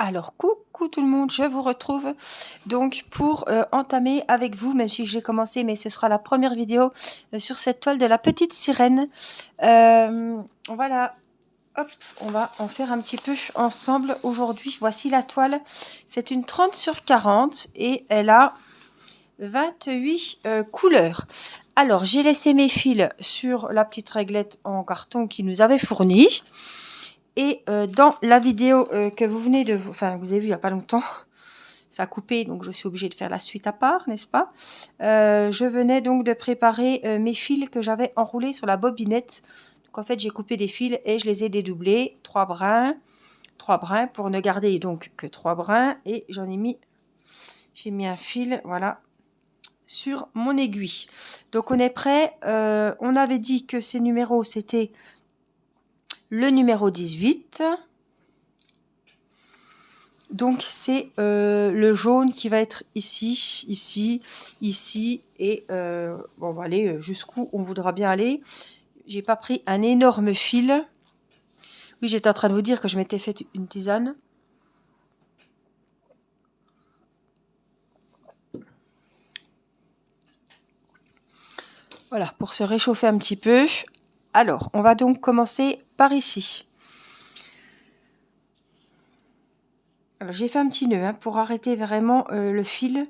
Alors, coucou tout le monde, je vous retrouve donc pour entamer avec vous, même si j'ai commencé, mais ce sera la première vidéo sur cette toile de la petite sirène. Voilà, hop, on va en faire un petit peu ensemble aujourd'hui. Voici la toile, c'est une 30 sur 40 et elle a 28 couleurs. Alors, j'ai laissé mes fils sur la petite réglette en carton qui nous avait fourni. Et dans la vidéo que vous venez de... Enfin, vous avez vu il n'y a pas longtemps, ça a coupé, donc je suis obligée de faire la suite à part, n'est-ce pas? Je venais donc de préparer mes fils que j'avais enroulés sur la bobinette. Donc en fait, j'ai coupé des fils et je les ai dédoublés. 3 brins pour ne garder donc que 3 brins. Et j'en ai mis... J'ai mis un fil, voilà, sur mon aiguille. Donc on est prêt. On avait dit que ces numéros, c'était... le numéro 18, donc c'est le jaune qui va être ici, ici, ici, et bon, on va aller jusqu'où on voudra bien aller. J'ai pas pris un énorme fil. Oui, j'étais en train de vous dire que je m'étais fait une tisane. Voilà, pour se réchauffer un petit peu. Alors, on va donc commencer par ici. Alors, j'ai fait un petit nœud pour arrêter vraiment le fil.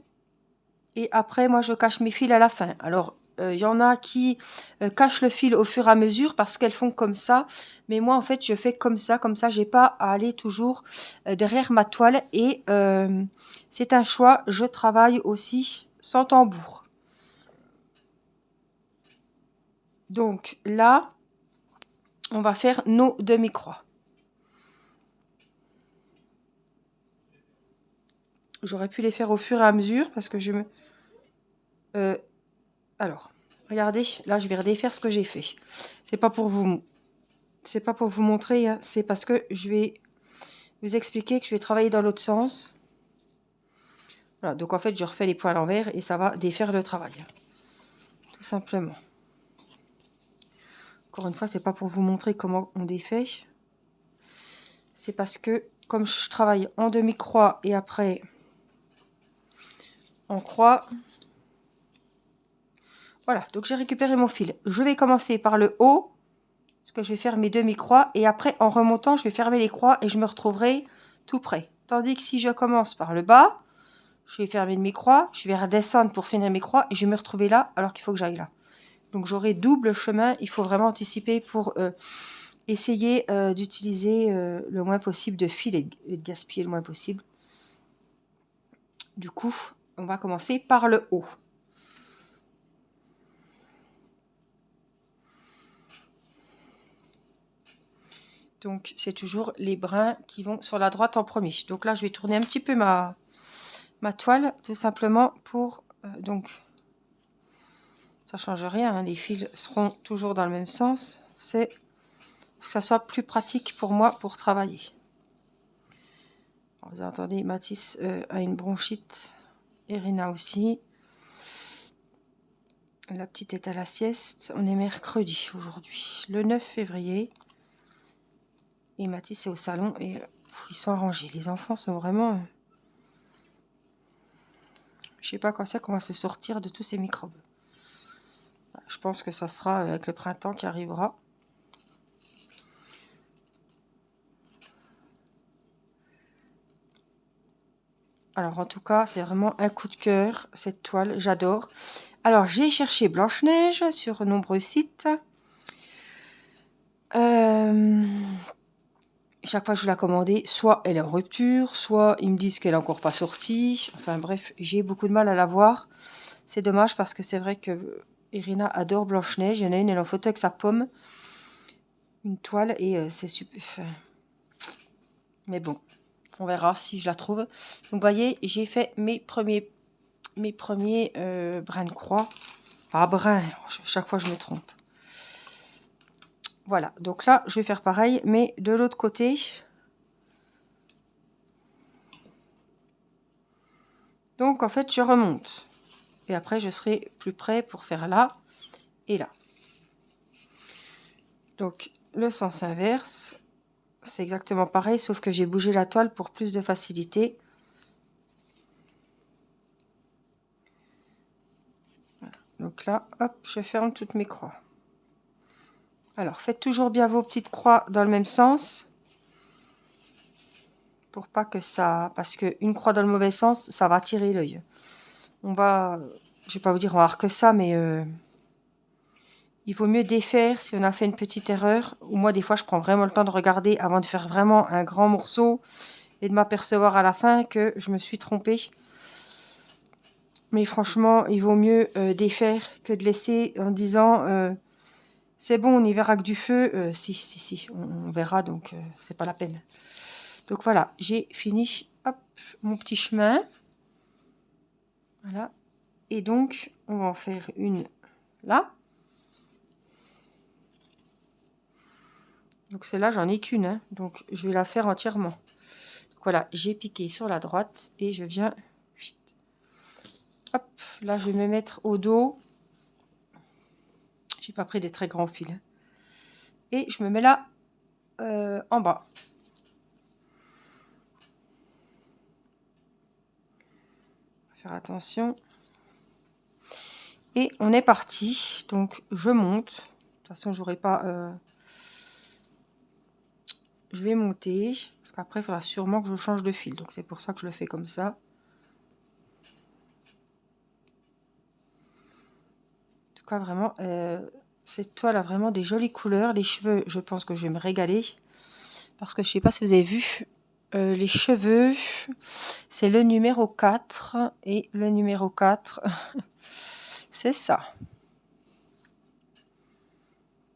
Et après, moi, je cache mes fils à la fin. Alors, y en a qui cachent le fil au fur et à mesure parce qu'elles font comme ça. Mais moi, en fait, je fais comme ça. Comme ça, j'ai pas à aller toujours derrière ma toile. Et c'est un choix. Je travaille aussi sans tambour. Donc là, on va faire nos demi-croix. J'aurais pu les faire au fur et à mesure parce que je me... alors, regardez, là, je vais redéfaire ce que j'ai fait. C'est pas pour vous montrer, hein, c'est parce que je vais vous expliquer que je vais travailler dans l'autre sens. Voilà, donc en fait, je refais les points à l'envers et ça va défaire le travail. Tout simplement. Encore une fois, c'est pas pour vous montrer comment on défait. C'est parce que, comme je travaille en demi-croix et après en croix... Voilà, donc j'ai récupéré mon fil. Je vais commencer par le haut, parce que je vais faire mes demi-croix. Et après, en remontant, je vais fermer les croix et je me retrouverai tout près. Tandis que si je commence par le bas, je vais faire mes demi-croix, je vais redescendre pour finir mes croix et je vais me retrouver là alors qu'il faut que j'aille là. Donc j'aurai double chemin, il faut vraiment anticiper pour essayer d'utiliser le moins possible de fil et de gaspiller le moins possible. Du coup, on va commencer par le haut. Donc c'est toujours les brins qui vont sur la droite en premier. Donc là, je vais tourner un petit peu ma toile, tout simplement pour... donc, ça change rien, hein, les fils seront toujours dans le même sens. C'est que ça soit plus pratique pour moi pour travailler. Alors, vous entendez, Mathis a une bronchite, Irina aussi. La petite est à la sieste. On est mercredi aujourd'hui, le 9 février. Et Mathis est au salon et ils sont arrangés. Les enfants sont vraiment... je sais pas quand c'est qu'on va se sortir de tous ces microbes. Je pense que ça sera avec le printemps qui arrivera. Alors en tout cas, c'est vraiment un coup de cœur, cette toile, j'adore. Alors j'ai cherché Blanche-Neige sur nombreux sites. Chaque fois que je la commandais, soit elle est en rupture, soit ils me disent qu'elle n'est encore pas sortie. Enfin bref, j'ai beaucoup de mal à la voir. C'est dommage parce que c'est vrai que Irina adore Blanche-Neige. Il y en a une, elle est en photo avec sa pomme. Une toile et c'est super. Enfin... mais bon, on verra si je la trouve. Donc vous voyez, j'ai fait mes premiers brins de croix. Ah, brins, chaque fois je me trompe. Voilà, donc là, je vais faire pareil, mais de l'autre côté. Donc, en fait, je remonte. Et après, je serai plus près pour faire là et là. Donc, le sens inverse, c'est exactement pareil, sauf que j'ai bougé la toile pour plus de facilité. Voilà. Donc là, hop, je ferme toutes mes croix. Alors, faites toujours bien vos petites croix dans le même sens. Pour pas que ça... Parce qu'une croix dans le mauvais sens, ça va attirer l'œil. On va... Je vais pas vous dire on va voir que ça, mais... il vaut mieux défaire si on a fait une petite erreur. Ou moi, des fois, je prends vraiment le temps de regarder avant de faire vraiment un grand morceau et de m'apercevoir à la fin que je me suis trompée. Mais franchement, il vaut mieux défaire que de laisser en disant c'est bon, on y verra que du feu. Si, on verra, donc c'est pas la peine. Donc voilà, j'ai fini hop, mon petit chemin. Voilà. Et donc, on va en faire une là. Donc celle-là, j'en ai qu'une, hein, donc je vais la faire entièrement. Donc, voilà, j'ai piqué sur la droite et je viens... Hop, là je vais me mettre au dos. J'ai pas pris des très grands fils. Et je me mets là en bas. Faire attention. Et on est parti. Donc je monte. De toute façon, j'aurai pas... Je vais monter. Parce qu'après, il faudra sûrement que je change de fil. Donc c'est pour ça que je le fais comme ça. En tout cas, vraiment, cette toile a vraiment des jolies couleurs. Les cheveux, je pense que je vais me régaler. Parce que je sais pas si vous avez vu, les cheveux, c'est le numéro 4. Et le numéro 4, c'est ça.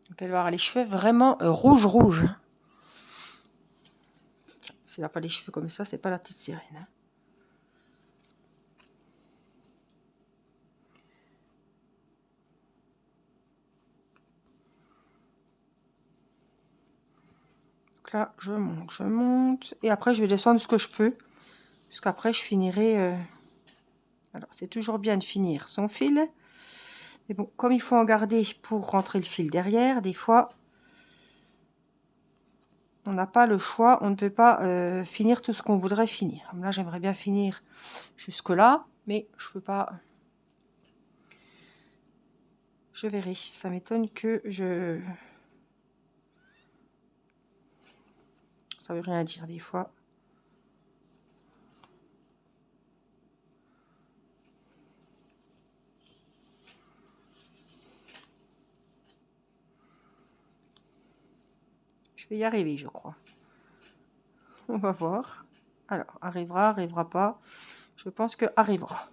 Donc elle va avoir les cheveux vraiment rouge. S'il n'a pas les cheveux comme ça, c'est pas la petite sirène. Donc là, je monte. Et après, je vais descendre ce que je peux. Puisqu'après, je finirai... Alors, c'est toujours bien de finir son fil. Mais bon, comme il faut en garder pour rentrer le fil derrière, des fois... On n'a pas le choix, on ne peut pas finir tout ce qu'on voudrait finir. Là, j'aimerais bien finir jusque-là, mais je peux pas. Je verrai. Ça m'étonne que je... Ça veut rien dire des fois. Je vais y arriver, je crois. On va voir. Alors, arrivera pas. Je pense que arrivera.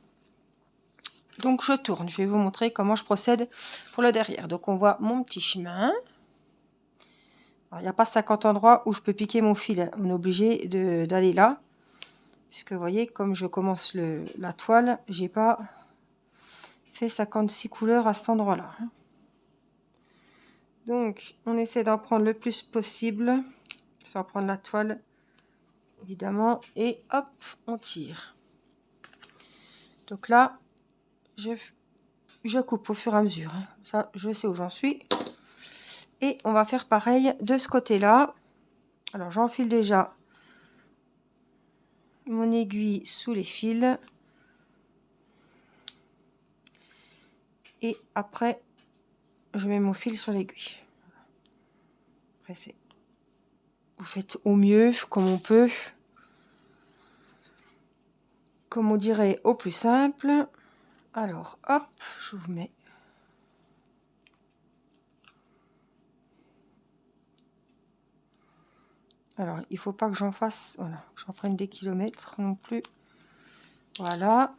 Donc, je tourne. Je vais vous montrer comment je procède pour le derrière. Donc, on voit mon petit chemin. Il n'y a pas 50 endroits où je peux piquer mon fil. On est obligé d'aller là. Puisque, vous voyez, comme je commence la toile, j'ai pas fait 56 couleurs à cet endroit-là. Donc, on essaie d'en prendre le plus possible. Sans prendre la toile, évidemment. Et hop, on tire. Donc là, je coupe au fur et à mesure. Ça, je sais où j'en suis. Et on va faire pareil de ce côté-là. Alors, j'enfile déjà mon aiguille sous les fils. Et après, je mets mon fil sur l'aiguille. Après, c'est... Vous faites au mieux, comme on peut. Comme on dirait, au plus simple. Alors, hop, je vous mets... Alors, il faut pas que j'en fasse... Voilà, que j'en prenne des kilomètres non plus. Voilà.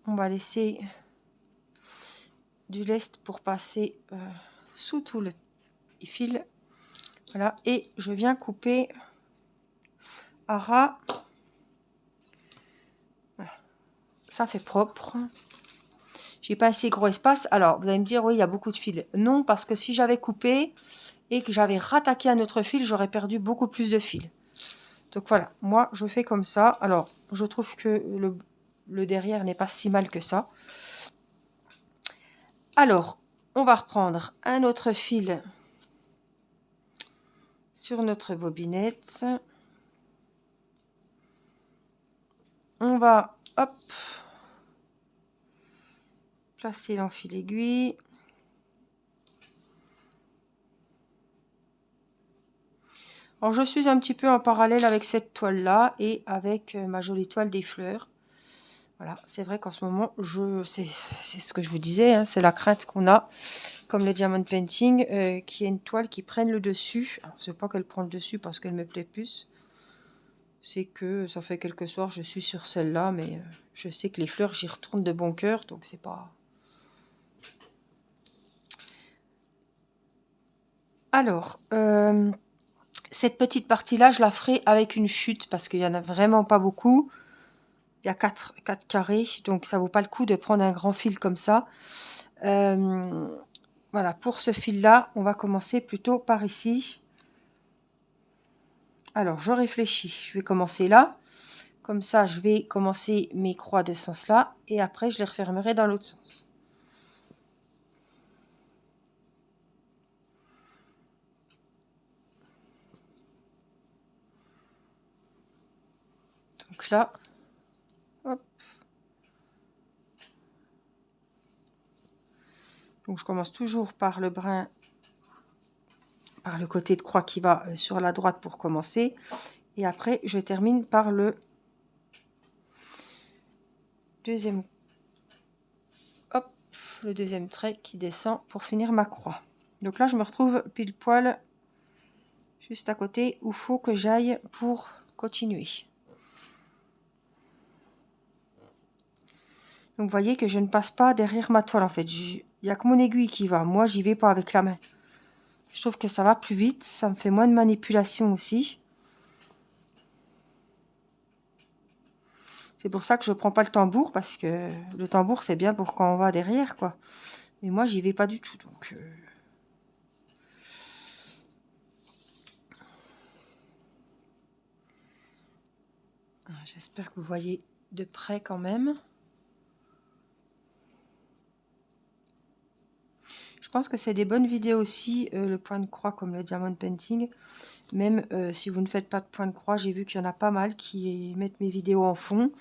On va laisser du lest pour passer sous tout le fil. Voilà. Et je viens couper à ras. Voilà. Ça fait propre. J'ai pas assez gros espace. Alors, vous allez me dire, oui, il y a beaucoup de fils. Non, parce que si j'avais coupé et que j'avais rattaqué un autre fil, j'aurais perdu beaucoup plus de fils. Donc voilà, moi, je fais comme ça. Alors, je trouve que le derrière n'est pas si mal que ça. Alors, on va reprendre un autre fil sur notre bobinette. On va, hop, placer l'enfil aiguille. Alors, je suis un petit peu en parallèle avec cette toile-là et avec ma jolie toile des fleurs. Voilà, c'est vrai qu'en ce moment, c'est ce que je vous disais, hein, c'est la crainte qu'on a, comme le diamond painting, qui est une toile qui prenne le dessus. Alors, c'est pas qu'elle prend le dessus parce qu'elle me plaît plus. C'est que ça fait quelques soirs je suis sur celle-là, mais je sais que les fleurs, j'y retourne de bon cœur, donc c'est pas... Alors, cette petite partie-là, je la ferai avec une chute parce qu'il n'y en a vraiment pas beaucoup. Il y a 4 carrés, donc ça vaut pas le coup de prendre un grand fil comme ça. Voilà, pour ce fil-là, on va commencer plutôt par ici. Alors, je réfléchis. Je vais commencer là. Comme ça, je vais commencer mes croix de ce sens-là. Et après, je les refermerai dans l'autre sens. Donc là, hop. Donc, je commence toujours par le brin, par le côté de croix qui va sur la droite pour commencer. Et après, je termine par le deuxième, hop, le deuxième trait qui descend pour finir ma croix. Donc là, je me retrouve pile poil juste à côté où il faut que j'aille pour continuer. Donc, vous voyez que je ne passe pas derrière ma toile, en fait. Il n'y a que mon aiguille qui va. Moi, j'y vais pas avec la main. Je trouve que ça va plus vite. Ça me fait moins de manipulation aussi. C'est pour ça que je prends pas le tambour, parce que le tambour, c'est bien pour quand on va derrière, quoi. Mais moi, j'y vais pas du tout, donc... J'espère que vous voyez de près quand même. Je pense que c'est des bonnes vidéos aussi, le point de croix comme le diamond painting. Même si vous ne faites pas de point de croix, j'ai vu qu'il y en a pas mal qui mettent mes vidéos en fond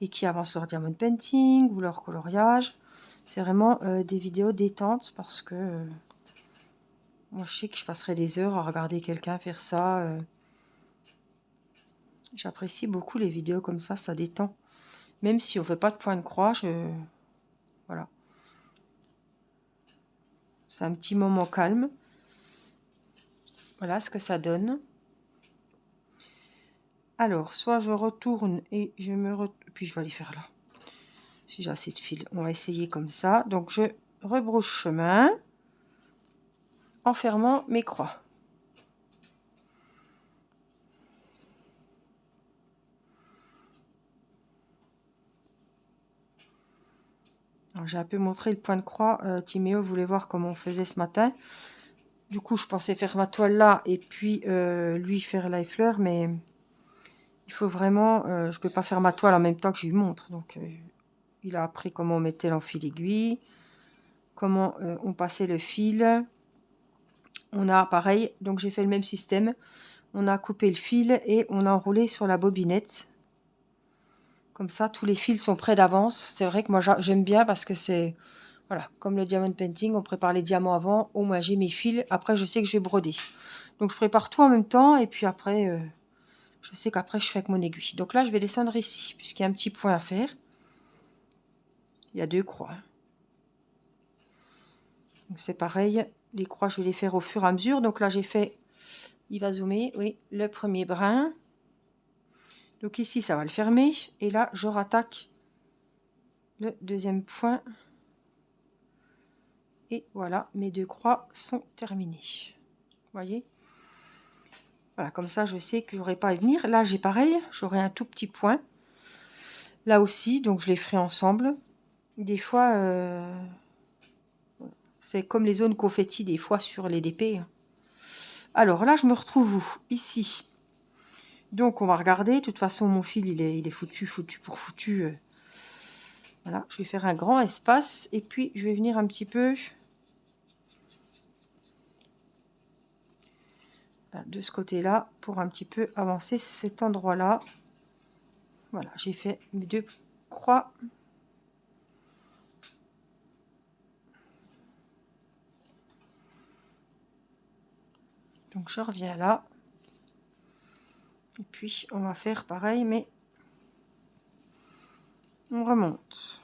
et qui avancent leur diamond painting ou leur coloriage. C'est vraiment des vidéos détentes parce que moi je sais que je passerai des heures à regarder quelqu'un faire ça. J'apprécie beaucoup les vidéos comme ça détend. Même si on ne fait pas de point de croix, voilà. C'est un petit moment calme. Voilà ce que ça donne. Alors, soit je retourne et je me... Puis je vais aller faire là. Si j'ai assez de fil, on va essayer comme ça. Donc, je rebrousse chemin en fermant mes croix. J'ai un peu montré le point de croix. Timéo voulait voir comment on faisait ce matin. Du coup, je pensais faire ma toile là et puis lui faire les fleurs. Mais il faut vraiment... je ne peux pas faire ma toile en même temps que je lui montre. Donc, il a appris comment on mettait l'enfil aiguille. Comment on passait le fil. On a pareil. Donc, j'ai fait le même système. On a coupé le fil et on a enroulé sur la bobinette. Comme ça, tous les fils sont prêts d'avance. C'est vrai que moi, j'aime bien parce que c'est... Voilà, comme le diamond painting, on prépare les diamants avant. Au moins, j'ai mes fils. Après, je sais que je vais broder. Donc, je prépare tout en même temps. Et puis après, je sais qu'après, je fais avec mon aiguille. Donc là, je vais descendre ici, puisqu'il y a un petit point à faire. Il y a 2 croix. Donc, c'est pareil. Les croix, je vais les faire au fur et à mesure. Donc là, j'ai fait... Il va zoomer. Oui, le premier brin. Donc ici, ça va le fermer. Et là, je rattaque le deuxième point. Et voilà, mes 2 croix sont terminées. Vous voyez? Voilà, comme ça, je sais que j'aurai pas à venir. Là, j'ai pareil. J'aurai un tout petit point. Là aussi, donc je les ferai ensemble. Des fois, c'est comme les zones confetti, des fois, sur les DP. Alors là, je me retrouve où? Ici. Donc, on va regarder. De toute façon, mon fil, il est foutu pour foutu. Voilà, je vais faire un grand espace. Et puis, je vais venir un petit peu... de ce côté-là pour un petit peu avancer cet endroit-là. Voilà, j'ai fait mes 2 croix. Donc je reviens là. Et puis on va faire pareil, mais on remonte.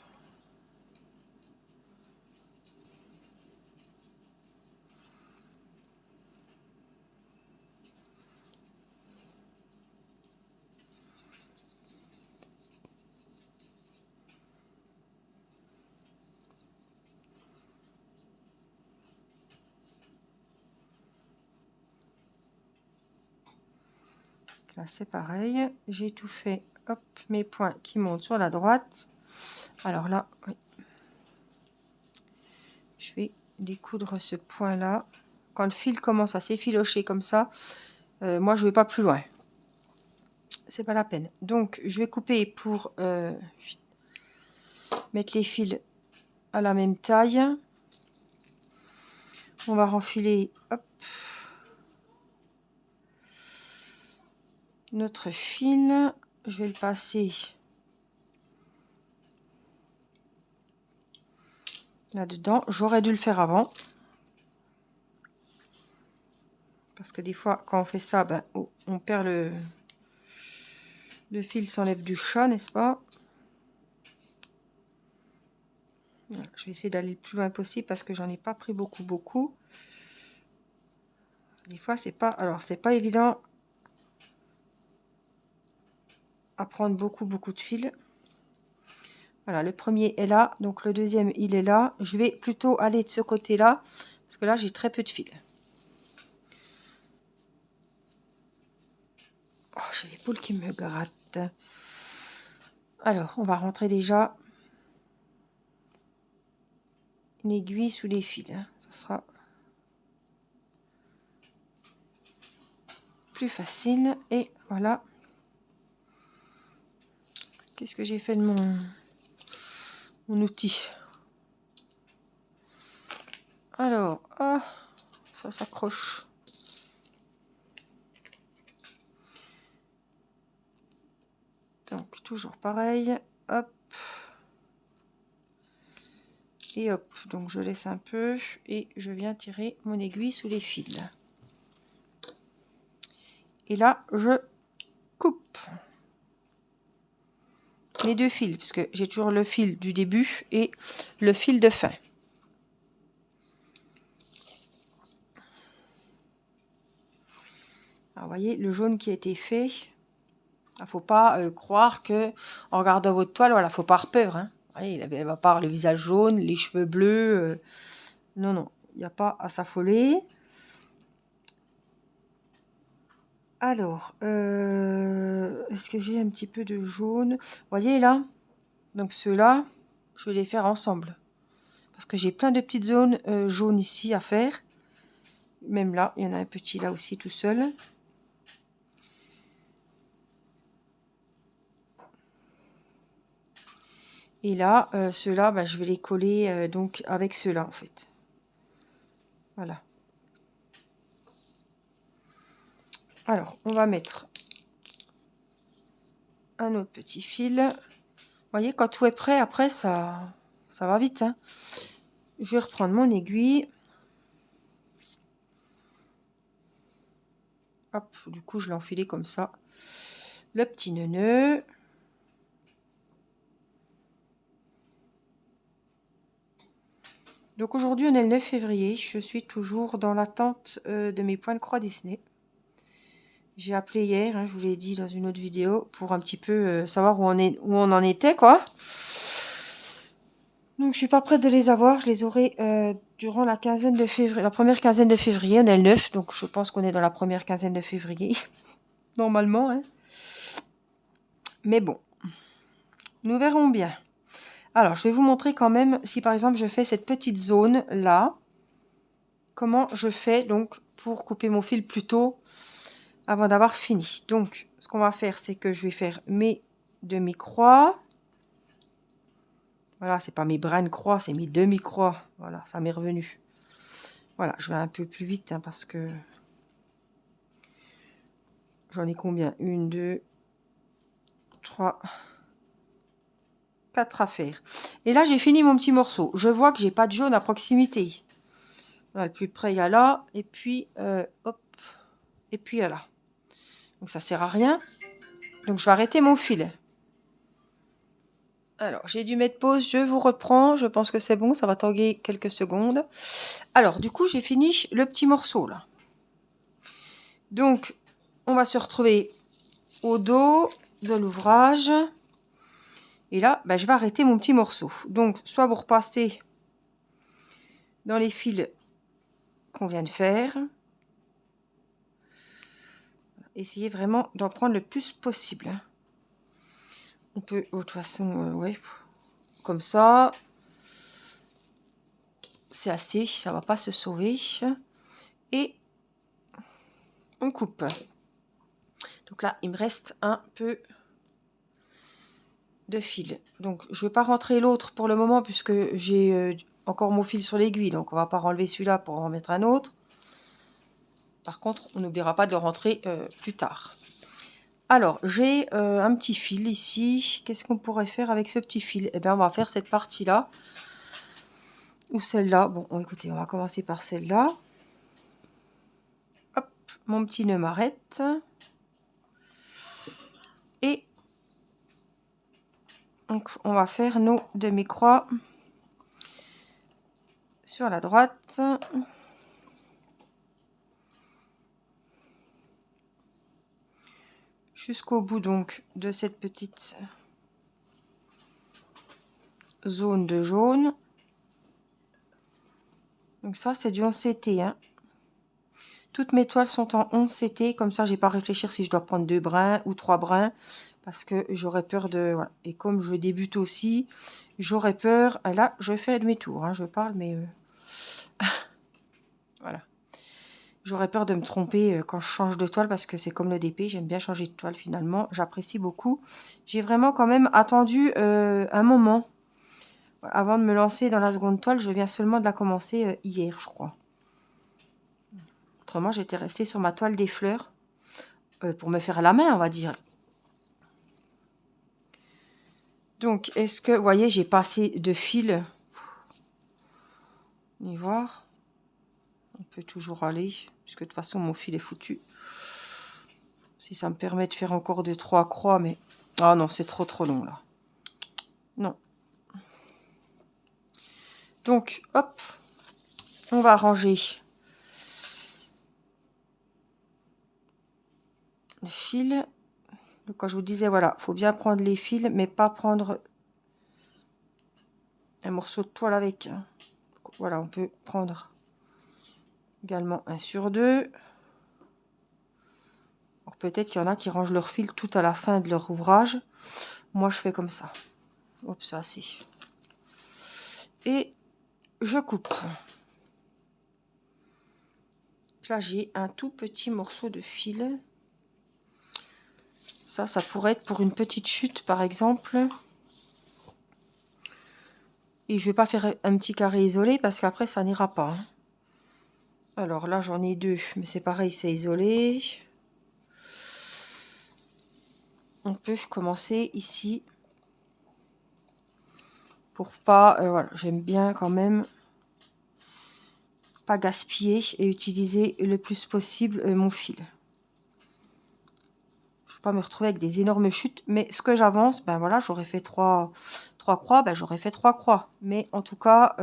Là c'est pareil, j'ai tout fait. Hop, mes points qui montent sur la droite. Alors là, oui. Je vais découdre ce point là. Quand le fil commence à s'effilocher comme ça, moi je vais pas plus loin. C'est pas la peine. Donc je vais couper pour mettre les fils à la même taille. On va renfiler, hop, notre fil. Je vais le passer là-dedans. J'aurais dû le faire avant. Parce que des fois, quand on fait ça, ben, on perd le fil s'enlève du chat, n'est-ce pas? Voilà, je vais essayer d'aller le plus loin possible parce que j'en ai pas pris beaucoup. Des fois, c'est pas... Alors, c'est pas évident à prendre beaucoup de fil. Voilà, le premier est là. Donc, le deuxième, il est là. Je vais plutôt aller de ce côté-là parce que là, j'ai très peu de fil. Oh, j'ai les poules qui me grattent. Alors, on va rentrer déjà une aiguille sous les fils. Ça sera plus facile. Et voilà. Qu'est-ce que j'ai fait de mon outil? Alors, ah, ça s'accroche. Donc, toujours pareil. Hop. Et hop. Donc, je laisse un peu. Et je viens tirer mon aiguille sous les fils. Et là, je coupe mes 2 fils. Parce que j'ai toujours le fil du début et le fil de fin. Alors, vous voyez, le jaune qui a été fait. Il ne faut pas croire que, en regardant votre toile, voilà, faut pas avoir peur. Hein. Voyez, il va pas avoir le visage jaune, les cheveux bleus. Non, non, il n'y a pas à s'affoler. Alors, est-ce que j'ai un petit peu de jaune? Vous voyez là? Donc ceux-là, je vais les faire ensemble. Parce que j'ai plein de petites zones jaunes ici à faire. Même là, il y en a un petit là aussi tout seul. Et là, ceux-là, bah, je vais les coller donc avec ceux-là en fait. Voilà. Alors, on va mettre un autre petit fil. Vous voyez, quand tout est prêt, après, ça va vite. Hein. Je vais reprendre mon aiguille. Hop, du coup, je l'ai enfilé comme ça. Le petit nœud. Donc aujourd'hui, on est le 9 février. Je suis toujours dans l'attente de mes points de croix Disney. J'ai appelé hier, hein, je vous l'ai dit dans une autre vidéo, pour un petit peu savoir où on en était, quoi. Donc je suis pas prête de les avoir. Je les aurai durant la quinzaine de février, la première quinzaine de février. On est le 9, donc je pense qu'on est dans la première quinzaine de février. Normalement, hein. Mais bon, nous verrons bien. Alors, je vais vous montrer quand même, si par exemple je fais cette petite zone là, comment je fais donc pour couper mon fil plus tôt avant d'avoir fini. Donc, ce qu'on va faire, c'est que je vais faire mes demi-croix. Voilà, c'est pas mes brins de croix, c'est mes demi-croix. Voilà, ça m'est revenu. Voilà, je vais un peu plus vite hein, parce que J'en ai combien? 1, 2, 3, 4 à faire. Et là, j'ai fini mon petit morceau. Je vois que j'ai pas de jaune à proximité. Voilà, le plus près, il y a là. Et puis, hop. Et puis, il y a là. Donc, ça sert à rien. Donc, je vais arrêter mon fil. Alors, j'ai dû mettre pause. Je vous reprends. Je pense que c'est bon. Ça va tanguer quelques secondes. Alors, du coup, j'ai fini le petit morceau, là. Donc, on va se retrouver au dos de l'ouvrage. Et là, ben, je vais arrêter mon petit morceau. Donc, soit vous repassez dans les fils qu'on vient de faire. Essayez vraiment d'en prendre le plus possible. On peut, de toute façon, ouais, comme ça. C'est assez, ça va pas se sauver. Et on coupe. Donc là, il me reste un peu de fil. Donc, je ne vais pas rentrer l'autre pour le moment puisque j'ai encore mon fil sur l'aiguille. Donc, on va pas enlever celui-là pour en mettre un autre. Par contre, on n'oubliera pas de le rentrer plus tard. Alors, j'ai un petit fil ici. Qu'est-ce qu'on pourrait faire avec ce petit fil? Eh bien, on va faire cette partie-là. Ou celle-là. Bon, écoutez, on va commencer par celle-là. Hop, mon petit nœud m'arrête. Et donc, on va faire nos demi-croix sur la droite. Jusqu'au bout donc de cette petite zone de jaune. Donc ça, c'est du 11 CT. Hein. Toutes mes toiles sont en 11 CT. Comme ça, j'ai pas à réfléchir si je dois prendre 2 brins ou 3 brins. Parce que j'aurais peur de... Voilà. Et comme je débute aussi, j'aurais peur... Là, je fais demi-tour. Hein, je parle, mais... voilà. J'aurais peur de me tromper quand je change de toile parce que c'est comme le DP. J'aime bien changer de toile finalement. J'apprécie beaucoup. J'ai vraiment quand même attendu un moment. Avant de me lancer dans la seconde toile, je viens seulement de la commencer hier, je crois. Autrement, j'étais restée sur ma toile des fleurs pour me faire la main, on va dire. Donc, est-ce que, vous voyez, j'ai pas assez de fil. On y voir. On peut toujours aller, puisque de toute façon, mon fil est foutu. Si ça me permet de faire encore 2-3 croix, mais... Ah non, c'est trop long, là. Non. Donc, hop, on va ranger le fil. Donc, quand je vous disais, voilà, il faut bien prendre les fils, mais pas prendre un morceau de toile avec. Voilà, on peut prendre également 1 sur 2. Peut-être qu'il y en a qui rangent leur fil tout à la fin de leur ouvrage. Moi, je fais comme ça. Hop, ça, c'est. Et je coupe. Là, j'ai un tout petit morceau de fil. Ça pourrait être pour une petite chute, par exemple. Et je vais pas faire un petit carré isolé parce qu'après, ça n'ira pas. Hein. Alors là, j'en ai 2, mais c'est pareil, c'est isolé. On peut commencer ici. Pour pas... voilà, j'aime bien quand même pas gaspiller et utiliser le plus possible mon fil. Je ne veux pas me retrouver avec des énormes chutes, mais ce que j'avance, ben voilà, j'aurais fait 3 croix, ben j'aurais fait 3 croix. Mais en tout cas,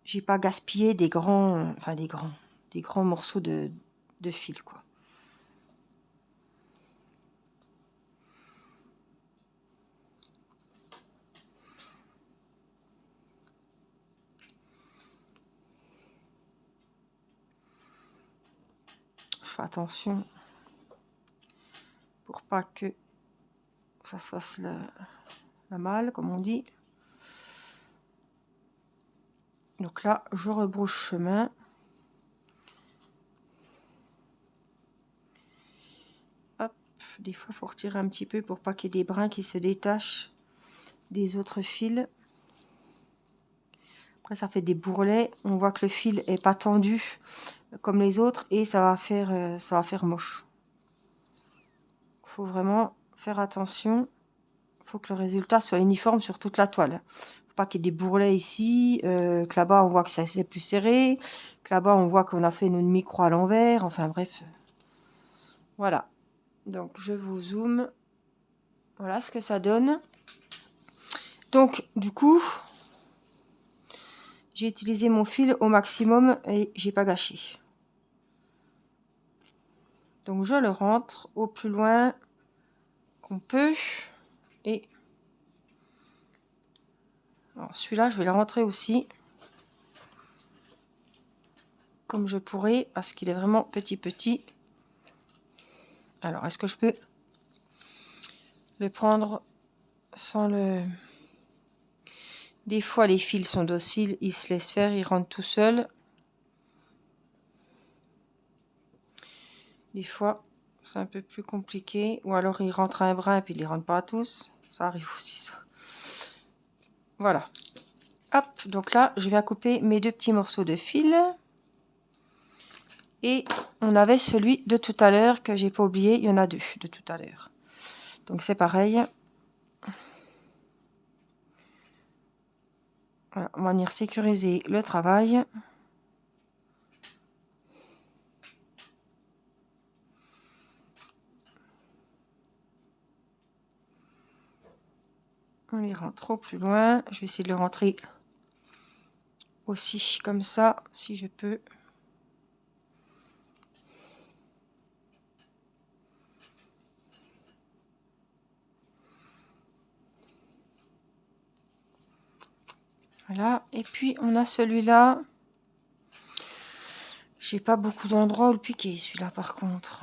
j'ai pas gaspillé des grands, enfin des grands morceaux de fil, quoi. Je fais attention pour pas que ça se fasse la malle, comme on dit. Donc là, je rebrouche chemin. Hop, des fois, il faut retirer un petit peu pour pas qu'il y ait des brins qui se détachent des autres fils. Après, ça fait des bourrelets. On voit que le fil est pas tendu comme les autres et ça va faire moche. Il faut vraiment faire attention. Il faut que le résultat soit uniforme sur toute la toile. Faut pas qu'il y ait des bourrelets ici, que là-bas on voit que c'est plus serré, que là-bas on voit qu'on a fait une demi-croix à l'envers. Enfin bref, voilà. Donc je vous zoome. Voilà ce que ça donne. Donc du coup, j'ai utilisé mon fil au maximum et j'ai pas gâché. Donc je le rentre au plus loin qu'on peut. Et celui-là, je vais le rentrer aussi. Comme je pourrais, parce qu'il est vraiment petit. Alors, est-ce que je peux le prendre sans le... Des fois, les fils sont dociles, ils se laissent faire, ils rentrent tout seuls. Des fois, c'est un peu plus compliqué. Ou alors, ils rentrent un brin et puis ils ne les rentrent pas tous. Ça arrive aussi, ça. Voilà. Hop, donc là, je viens couper mes 2 petits morceaux de fil. Et on avait celui de tout à l'heure que j'ai pas oublié. Il y en a 2 de tout à l'heure. Donc, c'est pareil. Voilà, on va venir sécuriser le travail. On les rentre au plus loin. Je vais essayer de le rentrer aussi comme ça, si je peux. Voilà. Et puis, on a celui-là. J'ai pas beaucoup d'endroits où le piquer, celui-là, par contre.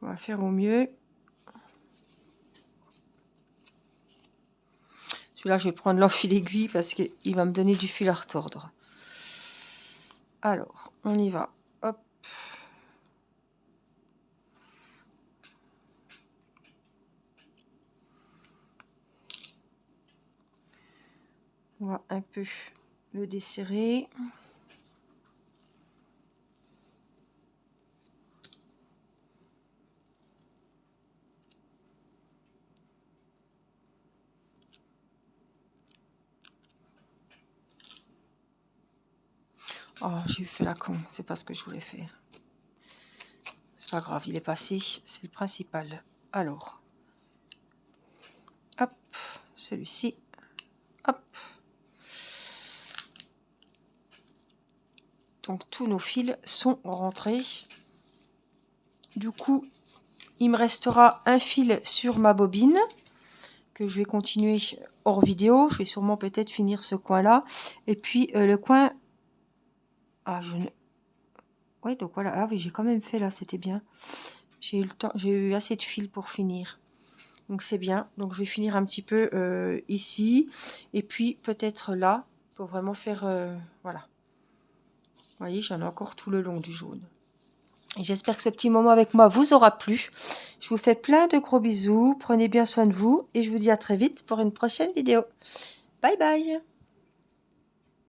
On va faire au mieux. Celui-là, je vais prendre l'enfil aiguille parce qu'il va me donner du fil à retordre. Alors, on y va. Hop. On va un peu le desserrer. Oh, j'ai fait la con, c'est pas ce que je voulais faire. C'est pas grave, il est passé, c'est le principal. Alors, hop, celui-ci, hop. Donc tous nos fils sont rentrés. Du coup, il me restera un fil sur ma bobine que je vais continuer hors vidéo. Je vais sûrement peut-être finir ce coin-là. Et puis le coin... Ah, je ne... Ouais, donc voilà. Ah oui, j'ai quand même fait là, c'était bien. J'ai eu le temps, j'ai eu assez de fil pour finir. Donc c'est bien. Donc je vais finir un petit peu ici. Et puis peut-être là, pour vraiment faire... voilà. Vous voyez, j'en ai encore tout le long du jaune. Et j'espère que ce petit moment avec moi vous aura plu. Je vous fais plein de gros bisous. Prenez bien soin de vous. Et je vous dis à très vite pour une prochaine vidéo. Bye bye.